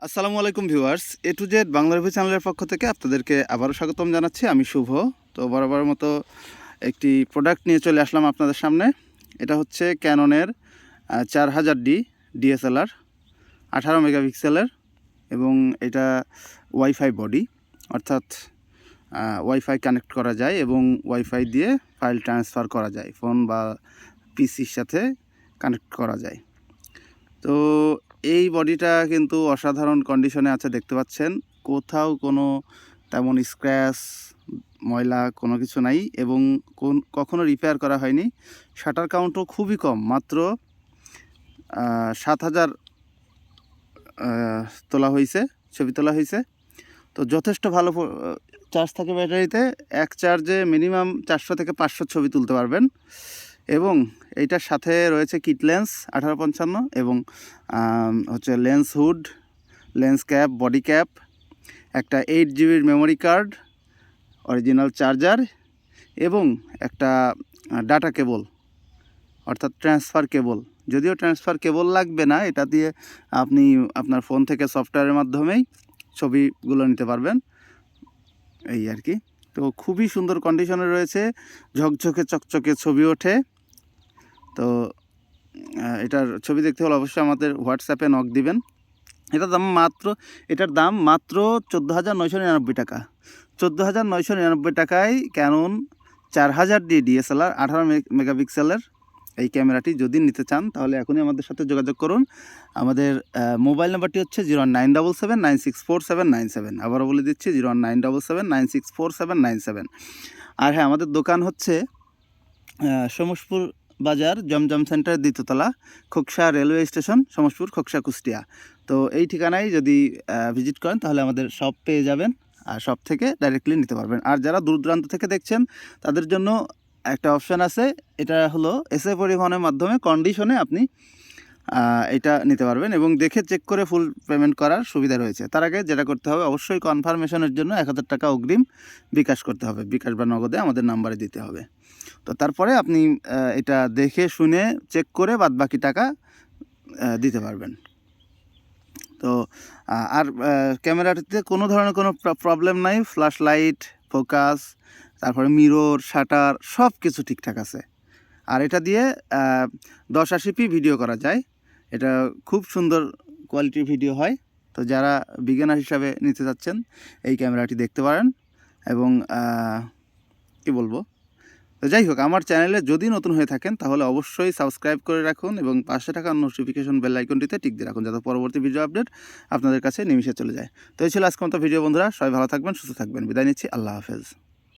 আসসালামু আলাইকুম viewers, A to Z Bangla review চ্যানেলের পক্ষ থেকে আপনাদেরকে আবারও স্বাগতম জানাচ্ছি। আমি শুভ। তো বরাবরের মতো একটি প্রোডাক্ট নিয়ে চলে আসলাম আপনাদের সামনে। এটা হচ্ছে ক্যাননের 4000D ডিএসএলআর 18 মেগাপিক্সেলের, এবং এটা ওয়াইফাই বডি, অর্থাৎ ওয়াইফাই কানেক্ট করা যায় এবং ওয়াইফাই দিয়ে ফাইল ট্রান্সফার করা যায়, ফোন বা পিসির সাথে কানেক্ট করা যায়। তো এই বডিটা কিন্তু অসাধারণ কন্ডিশনে আছে, দেখতে পাচ্ছেন। কোথাও কোনো তেমন স্ক্র্যাচ, ময়লা কোনো কিছু নাই, এবং কখনো রিপেয়ার করা হয়নি। শাটার কাউন্টও খুবই কম, মাত্র 7000 তোলা হয়েছে, ছবি তোলা হয়েছে। তো যথেষ্ট ভালো চার্জ থাকে ব্যাটারিতে। এক চার্জে মিনিমাম 400 থেকে 500 ছবি তুলতে পারবেন। এবং এইটার সাথে রয়েছে কিট লেন্স 1855, এবং হচ্ছে lens hood, lens cap, body cap, একটা 8GB memory card, original charger, এবং একটা ডাটা কেবল, অর্থাৎ ট্রান্সফার কেবল। যদিও ট্রান্সফার কেবল লাগবে না, এটা দিয়ে আপনি আপনার ফোন থেকে সফটওয়্যারের মাধ্যমেই ছবিগুলো নিতে পারবেন, এই আর কি। তো খুবই সুন্দর কন্ডিশনে রয়েছে, ঝকঝকে চকচকে ছবি ওঠে। তো এটার ছবি দেখতে হলে অবশ্যই আমাদের হোয়াটসঅ্যাপে নক দিবেন। এটার দাম মাত্র 14,999 টাকা। 14,999 টাকায় ক্যানন 4000D ডিএসএলআর 18 মেগাপিক্সেলের এই ক্যামেরাটি যদি নিতে চান, তাহলে এখনই আমাদের সাথে যোগাযোগ করুন। আমাদের মোবাইল নাম্বারটি হচ্ছে 09779647797। আবারও বলে দিচ্ছি, 09779647797। আর হ্যাঁ, আমাদের দোকান হচ্ছে সমসপুর বাজার, জমজম সেন্টারের 2য় তলা, খোকসা রেলওয়ে স্টেশন, সমসপুর, খোকসা, কুষ্টিয়া। তো এই ঠিকানায় যদি ভিজিট করেন তাহলে আমাদের শপ পেয়ে যাবেন, আর শপ থেকে ডাইরেক্টলি নিতে পারবেন। আর যারা দূর দূরান্ত থেকে দেখছেন তাদের জন্য একটা অপশান আছে, এটা হলো এসএ পরিবহনের মাধ্যমে কন্ডিশনে আপনি এটা নিতে পারবেন, এবং দেখে চেক করে ফুল পেমেন্ট করার সুবিধা রয়েছে। তার আগে যেটা করতে হবে, অবশ্যই কনফার্মেশনের জন্য 1000 টাকা অগ্রিম বিকাশ করতে হবে, বিকাশ বা নগদে আমাদের নাম্বারে দিতে হবে। তো তারপরে আপনি এটা দেখে শুনে চেক করে বাদবাকি টাকা দিতে পারবেন। তো আর ক্যামেরাটিতে কোনো ধরনের কোনো প্রবলেম নাই। ফ্ল্যাশ লাইট, ফোকাস, তারপরে মিরর, শাটার সব কিছু ঠিকঠাক আছে। আর এটা দিয়ে 1080p ভিডিও করা যায়। এটা খুব সুন্দর কোয়ালিটির ভিডিও হয়। তো যারা বিগিনার হিসাবে নিতে চাচ্ছেন এই ক্যামেরাটি দেখতে পারেন। এবং কি বলবো, তো যাই হোক, আমার চ্যানেলে যদি নতুন হয়ে থাকেন তাহলে অবশ্যই সাবস্ক্রাইব করে রাখুন, এবং পাশে থাকা নোটিফিকেশন বেল আইকনটিতে টিক দিয়ে রাখুন, যাতে পরবর্তী ভিডিও আপডেট আপনাদের কাছে নিমিশে চলে যায়। তো এই ছিল আজকের মতো ভিডিও বন্ধুরা। সবাই ভালো থাকবেন, সুস্থ থাকবেন। বিদায় নিচ্ছি। আল্লাহ হাফেজ।